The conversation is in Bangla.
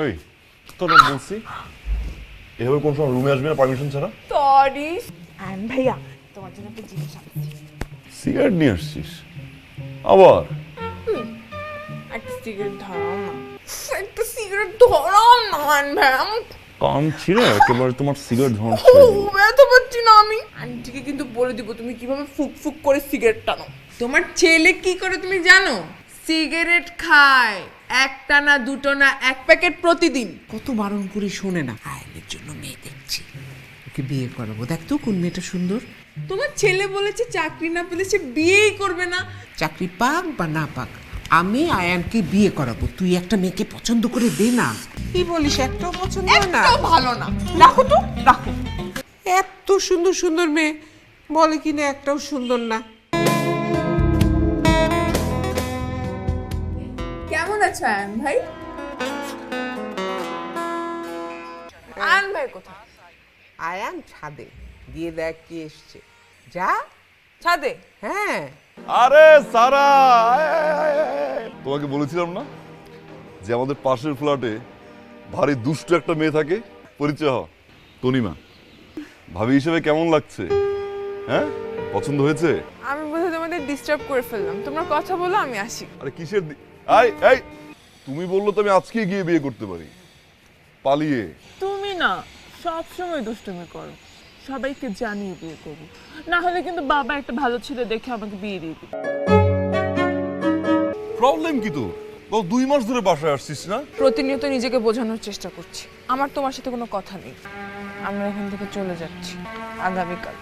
এই তোর বলছি এভাবে কোন সময় রুমে আসবি না পারমিশন ছাড়া। সরি ভাইয়া, তোমার জন্য একটা জিনিস আনছি। সিগারেট নিয়ে আসছিস আবার? একটা সিগারেট ধরাও না, একটা সিগারেট ধরাও না ভাইয়া। কান ছিঁড়ে একেবারে তোমার সিগারেট ধরছে। ব্যথা পাচ্ছি না আমি। আন্টিকে কিন্তু বলে দিব তুমি কিভাবে ফুক ফুক করে সিগারেট টানো। তোমার ছেলে কি করে তুমি জানো? সিগারেট খায়, একটা না দুটো না, এক প্যাকেট প্রতিদিন। কত বারণ করে শোনে না। আয়নের জন্য মেয়ে দেখছি, ওকে বিয়ে করাবো। দেখ তো কোন মেয়েটা সুন্দর। তোমার ছেলে বলেছে চাকরি না পেলে সে বিয়েই করবে না। চাকরি পাক বা না পাক, আমি আয়ানকে বিয়ে করাবো। তুই একটা মেয়েকে পছন্দ করে দে না। কি বলিস, একটাও পছন্দ হয় না? একটাও ভালো না। রাখো তো, রাখো। এত সুন্দর সুন্দর মেয়ে বলে কিনা একটাও সুন্দর না। কেমন আছো আয়ন ভাই? আয়ন ভাই কোথায়? আয়ান ছাদে, দিয়ে দেখ কি এসছে। যা ছাদে? হ্যাঁ। আরে সারা, তোমাকে বলেছিলাম না যে আমাদের পাশের ফ্ল্যাটে ভারী দুষ্ট একটা মেয়ে থাকে, পরিচয় হ। তনিমা ভাবি হিসেবে কেমন লাগছে? হ্যাঁ, পছন্দ হয়েছে? আমি বোধহয় তোমাদের ডিস্টার্ব করে ফেললাম, তোমরা কথা বলো, আমি আসি। আরে কিসের এই এই তুমি বললো তো আমি আজকে গিয়ে বিয়ে করতে পারি, পালিয়ে। তুমি না সব সময় দুষ্টুমি করো, সবাইকে জানিয়ে বিয়ে করবো, না হলে কিন্তু বাবা একটা ভালো ছেলে দেখে আমাকে বিয়ে দিয়ে দিবে। প্রবলেম কি তোর? গত 2 মাস ধরে বাসায় আসছিস না? প্রতিনিয়ত নিজেকে বোঝানোর চেষ্টা করছি আমার তোমার সাথে কোনো কথা নেই। আমরা এখান থেকে চলে যাচ্ছি আগামীকাল।